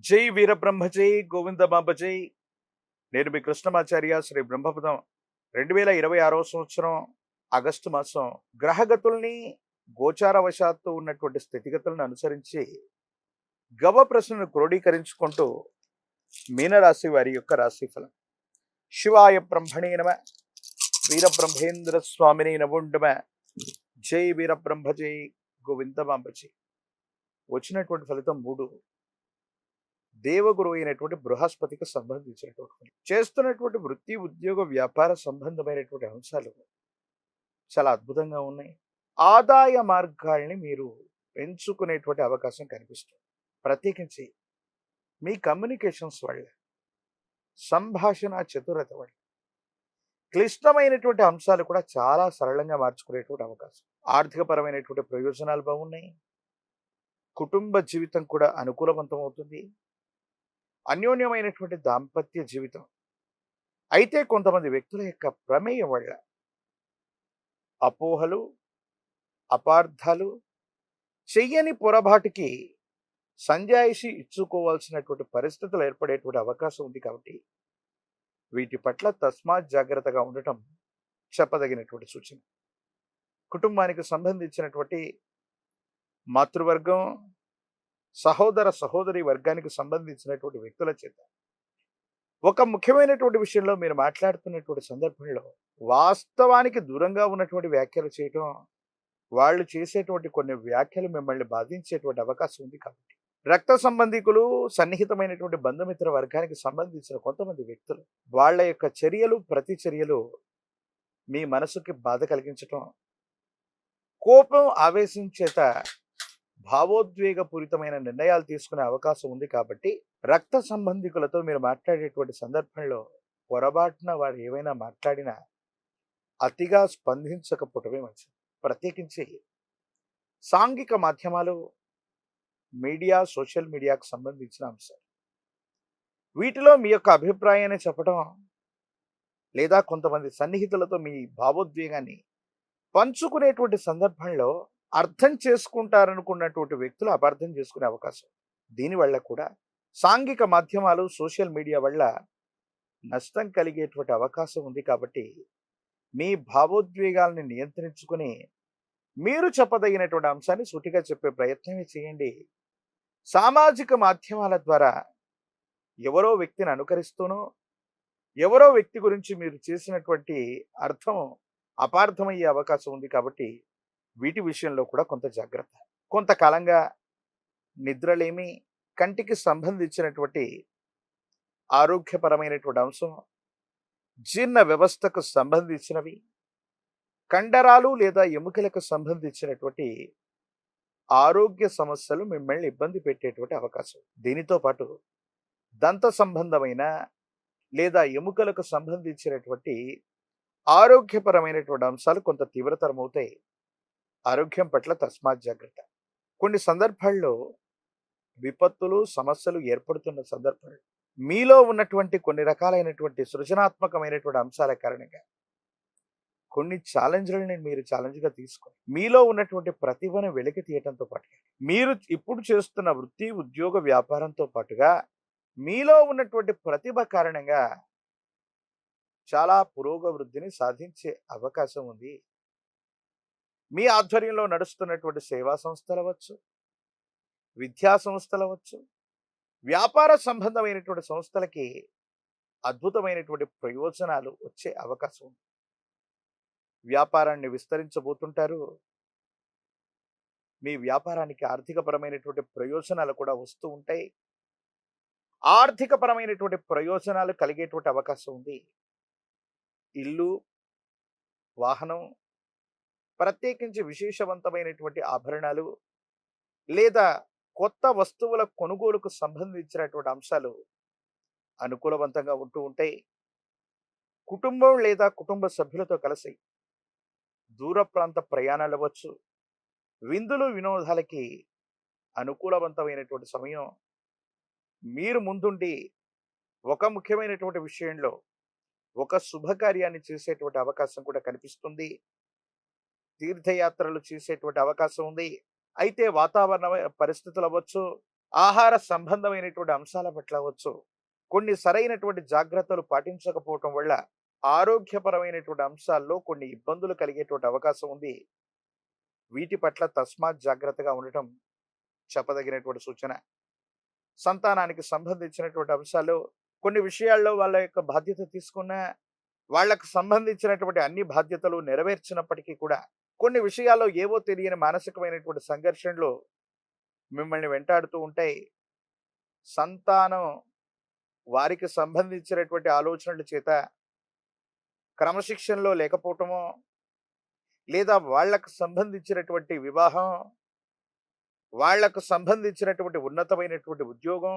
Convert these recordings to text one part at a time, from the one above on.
జై వీరబ్రహ్మ జై గోవిందమాంబ జై. నేను మీ కృష్ణమాచార్య శ్రీ బ్రహ్మపదం. 2026 సంవత్సరం ఆగస్టు మాసం గ్రహగతుల్ని గోచారవశాత్తు ఉన్నటువంటి స్థితిగతులను అనుసరించి గవ ప్రశ్నను క్రోడీకరించుకుంటూ మీనరాశి వారి యొక్క రాశిఫలం. శివాయ బ్రహ్మణే నమ. వీరబ్రహ్మేంద్ర స్వామిని నముండమ. జై వీరబ్రహ్మ జై గోవిందమాంబ జై. వచ్చినటువంటి ఫలితం 3. దేవగురు అయినటువంటి బృహస్పతికి సంబంధించినటువంటి చేస్తున్నటువంటి వృత్తి ఉద్యోగ వ్యాపార సంబంధమైనటువంటి అంశాలు చాలా అద్భుతంగా ఉన్నాయి. ఆదాయ మార్గాల్ని మీరు పెంచుకునేటువంటి అవకాశం కనిపిస్తుంది. ప్రత్యేకించి మీ కమ్యూనికేషన్స్ వల్ల, సంభాషణ చతురత వల్ల క్లిష్టమైనటువంటి అంశాలు కూడా చాలా సరళంగా మార్చుకునేటువంటి అవకాశం. ఆర్థికపరమైనటువంటి ప్రయోజనాలు బాగున్నాయి. కుటుంబ జీవితం కూడా అనుకూలవంతం అవుతుంది. అన్యోన్యమైనటువంటి దాంపత్య జీవితం. అయితే కొంతమంది వ్యక్తుల యొక్క ప్రమేయం వల్ల అపోహలు, అపార్థాలు, చెయ్యని పొరపాటుకి సంజాయిషి ఇచ్చుకోవాల్సినటువంటి పరిస్థితులు ఏర్పడేటువంటి అవకాశం ఉంది. కాబట్టి వీటి పట్ల తస్మాత్ జాగ్రత్తగా ఉండటం చెప్పదగినటువంటి సూచన. కుటుంబానికి సంబంధించినటువంటి మాతృవర్గం, సహోదర సహోదరి వర్గానికి సంబంధించినటువంటి వ్యక్తుల చేత ఒక ముఖ్యమైనటువంటి విషయంలో మీరు మాట్లాడుతున్నటువంటి సందర్భంలో వాస్తవానికి దూరంగా ఉన్నటువంటి వ్యాఖ్యలు చేయటం, వాళ్ళు చేసేటువంటి కొన్ని వ్యాఖ్యలు మిమ్మల్ని బాధించేటువంటి అవకాశం ఉంది. కాబట్టి రక్త సంబంధికులు, సన్నిహితమైనటువంటి బంధుమిత్ర వర్గానికి సంబంధించిన కొంతమంది వ్యక్తులు వాళ్ళ యొక్క చర్యలు, ప్రతి చర్యలు మీ మనసుకి బాధ కలిగించటం, కోపం, ఆవేశం చేత భావోద్వేగపూరితమైన నిర్ణయాలు తీసుకునే అవకాశం ఉంది. కాబట్టి రక్త సంబంధికులతో మీరు మాట్లాడేటువంటి సందర్భంలో పొరపాటున వారు ఏవైనా మాట్లాడినా అతిగా స్పందించకపోవటమే మంచిది. ప్రత్యేకించి సాంఘిక మాధ్యమాలు, మీడియా, సోషల్ మీడియాకు సంబంధించిన అంశాలు, వీటిలో మీ యొక్క అభిప్రాయాన్ని చెప్పడం లేదా కొంతమంది సన్నిహితులతో మీ భావోద్వేగాన్ని పంచుకునేటువంటి సందర్భంలో అర్థం చేసుకుంటారనుకున్నటువంటి వ్యక్తులు అపార్థం చేసుకునే అవకాశం. దీనివల్ల కూడా సాంఘిక మాధ్యమాలు, సోషల్ మీడియా వల్ల నష్టం కలిగేటువంటి అవకాశం ఉంది. కాబట్టి మీ భావోద్వేగాల్ని నియంత్రించుకుని మీరు చెప్పదగినటువంటి అంశాన్ని సూటిగా చెప్పే ప్రయత్నమే చేయండి. సామాజిక మాధ్యమాల ద్వారా ఎవరో వ్యక్తిని అనుకరిస్తూనో, ఎవరో వ్యక్తి గురించి మీరు చేసినటువంటి అర్థం అపార్థమయ్యే అవకాశం ఉంది. కాబట్టి వీటి విషయంలో కూడా కొంత జాగ్రత్త. కొంతకాలంగా నిద్రలేమి, కంటికి సంబంధించినటువంటి ఆరోగ్యపరమైనటువంటి అంశం, జీర్ణ వ్యవస్థకు సంబంధించినవి, కండరాలు లేదా ఎముకలకు సంబంధించినటువంటి ఆరోగ్య సమస్యలు మిమ్మల్ని ఇబ్బంది పెట్టేటువంటి అవకాశం. దీనితో పాటు దంత సంబంధమైన లేదా ఎముకలకు సంబంధించినటువంటి ఆరోగ్యపరమైనటువంటి అంశాలు కొంత తీవ్రతరమవుతాయి. ఆరోగ్యం పట్ల తస్మాత్ జాగ్రత్త. కొన్ని సందర్భాల్లో విపత్తులు, సమస్యలు ఏర్పడుతున్న సందర్భాలు మీలో ఉన్నటువంటి కొన్ని రకాలైనటువంటి సృజనాత్మకమైనటువంటి అంశాల కారణంగా కొన్ని ఛాలెంజ్లని మీరు ఛాలెంజ్గా తీసుకొని మీలో ఉన్నటువంటి ప్రతిభను వెలికి తీయటంతో పాటుగా మీరు ఇప్పుడు చేస్తున్న వృత్తి, ఉద్యోగ, వ్యాపారంతో పాటుగా మీలో ఉన్నటువంటి ప్రతిభ కారణంగా చాలా పురోగవృద్ధిని సాధించే అవకాశం ఉంది. మీ ఆధ్వర్యంలో నడుస్తున్నటువంటి సేవా సంస్థలు అవ్వచ్చు, విద్యా సంస్థలు అవ్వచ్చు, వ్యాపార సంబంధమైనటువంటి సంస్థలకి అద్భుతమైనటువంటి ప్రయోజనాలు వచ్చే అవకాశం ఉంది. వ్యాపారాన్ని విస్తరించబోతుంటారు. మీ వ్యాపారానికి ఆర్థికపరమైనటువంటి ప్రయోజనాలు కూడా వస్తూ ఉంటాయి. ఆర్థికపరమైనటువంటి ప్రయోజనాలు కలిగేటువంటి అవకాశం ఉంది. ఇల్లు, వాహనం, ప్రత్యేకించి విశేషవంతమైనటువంటి ఆభరణాలు లేదా కొత్త వస్తువుల కొనుగోలుకు సంబంధించినటువంటి అంశాలు అనుకూలవంతంగా ఉంటూ ఉంటాయి. కుటుంబం లేదా కుటుంబ సభ్యులతో కలిసి దూర ప్రాంత ప్రయాణాలు అవ్వచ్చు, విందులు, వినోదాలకి అనుకూలవంతమైనటువంటి సమయం. మీరు ముందుండి ఒక ముఖ్యమైనటువంటి విషయంలో ఒక శుభకార్యాన్ని చేసేటువంటి అవకాశం కూడా కనిపిస్తుంది. తీర్థయాత్రలు చేసేటువంటి అవకాశం ఉంది. అయితే వాతావరణ పరిస్థితులు అవ్వచ్చు, ఆహార సంబంధమైనటువంటి అంశాల పట్ల అవ్వచ్చు, కొన్ని సరైనటువంటి జాగ్రత్తలు పాటించకపోవటం వల్ల ఆరోగ్యపరమైనటువంటి అంశాల్లో కొన్ని ఇబ్బందులు కలిగేటువంటి అవకాశం ఉంది. వీటి పట్ల తస్మాత్ జాగ్రత్తగా ఉండటం చెప్పదగినటువంటి సూచన. సంతానానికి సంబంధించినటువంటి అంశాల్లో కొన్ని విషయాల్లో వాళ్ళ యొక్క బాధ్యత తీసుకున్న, వాళ్ళకు సంబంధించినటువంటి అన్ని బాధ్యతలు నెరవేర్చినప్పటికీ కూడా కొన్ని విషయాల్లో ఏవో తెలియని మానసికమైనటువంటి సంఘర్షణలు మిమ్మల్ని వెంటాడుతూ ఉంటాయి. సంతానం వారికి సంబంధించినటువంటి ఆలోచనల చేత క్రమశిక్షణలో లేకపోవటమో, లేదా వాళ్ళకు సంబంధించినటువంటి వివాహం, వాళ్లకు సంబంధించినటువంటి ఉన్నతమైనటువంటి ఉద్యోగం,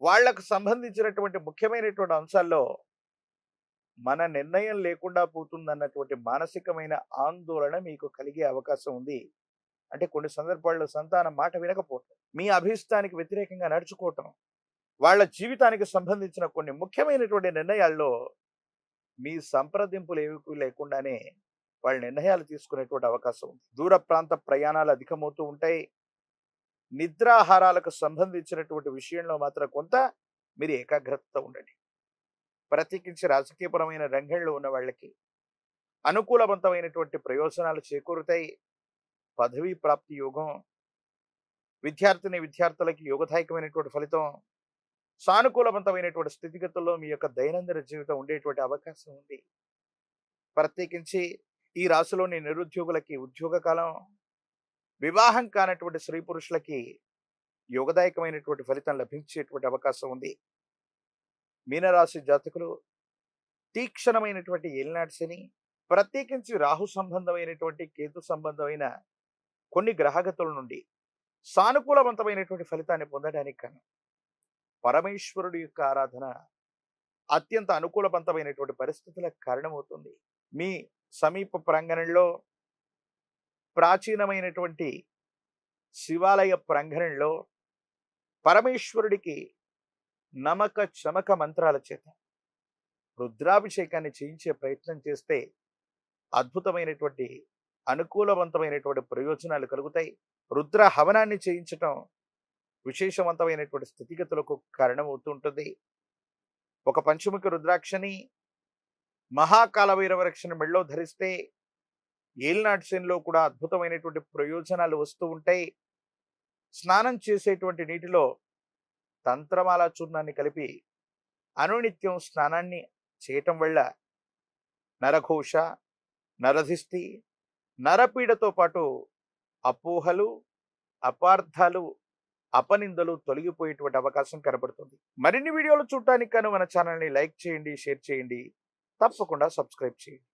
వాళ్లకు సంబంధించినటువంటి ముఖ్యమైనటువంటి అంశాల్లో మన నిర్ణయం లేకుండా పోతుందన్నటువంటి మానసికమైన ఆందోళన మీకు కలిగే అవకాశం ఉంది. అంటే కొన్ని సందర్భాల్లో సంతానం మాట వినకపోవటం, మీ అభిష్టానికి వ్యతిరేకంగా నడుచుకోవటం, వాళ్ళ జీవితానికి సంబంధించిన కొన్ని ముఖ్యమైనటువంటి నిర్ణయాల్లో మీ సంప్రదింపులు ఏవి లేకుండానే వాళ్ళ నిర్ణయాలు తీసుకునేటువంటి అవకాశం ఉంది. దూర ప్రాంత ప్రయాణాలు అధికమవుతూ ఉంటాయి. నిద్రాహారాలకు సంబంధించినటువంటి విషయంలో మాత్రం కొంత మీరు ఏకాగ్రతతో ఉండండి. ప్రత్యేకించి రాజకీయపరమైన రంగంలో ఉన్న వాళ్ళకి అనుకూలవంతమైనటువంటి ప్రయోజనాలు చేకూరుతాయి. పదవీ ప్రాప్తి యోగం, విద్యార్థులకి యోగదాయకమైనటువంటి ఫలితం, సానుకూలవంతమైనటువంటి స్థితిగతుల్లో మీ యొక్క దైనందిన జీవితం ఉండేటువంటి అవకాశం ఉంది. ప్రత్యేకించి ఈ రాశిలోని నిరుద్యోగులకి ఉద్యోగ కాలం, వివాహం కానటువంటి స్త్రీ పురుషులకి యోగదాయకమైనటువంటి ఫలితం లభించేటువంటి అవకాశం ఉంది. మీనరాశి జాతకులు తీక్షణమైనటువంటి ఏలినాటి శని, ప్రత్యేకించి రాహు సంబంధమైనటువంటి కేతు సంబంధమైన కొన్ని గ్రహగతుల నుండి సానుకూలవంతమైనటువంటి ఫలితాన్ని పొందడానికి కాను పరమేశ్వరుడి యొక్క ఆరాధన అత్యంత అనుకూలవంతమైనటువంటి పరిస్థితులకు కారణమవుతుంది. మీ సమీప ప్రాంగణంలో ప్రాచీనమైనటువంటి శివాలయ ప్రాంగణంలో పరమేశ్వరుడికి నమక చమక మంత్రాల చేత రుద్రాభిషేకాన్ని చేయించే ప్రయత్నం చేస్తే అద్భుతమైనటువంటి అనుకూలవంతమైనటువంటి ప్రయోజనాలు కలుగుతాయి. రుద్ర హవనాన్ని చేయించటం విశేషవంతమైనటువంటి స్థితిగతులకు కారణమవుతుంటుంది. ఒక పంచముఖి రుద్రాక్షని మహాకాల భైరవరక్షణ మెళ్ళో ధరిస్తే ఏలినాటి శనిలో కూడా అద్భుతమైనటువంటి ప్రయోజనాలు వస్తూ ఉంటాయి. స్నానం చేసేటువంటి నీటిలో తంత్రమాల చూర్ణాన్ని కలిపి అనునిత్యం స్నానాన్ని చేయటం వల్ల నరఘోష, నరధిష్టి, నరపీడతో పాటు అపోహలు, అపార్థాలు, అపనిందలు తొలగిపోయేటువంటి అవకాశం కనబడుతుంది. మరిన్ని వీడియోలు చూడటానికి మన ఛానల్ని లైక్ చేయండి, షేర్ చేయండి, తప్పకుండా సబ్స్క్రైబ్ చేయండి.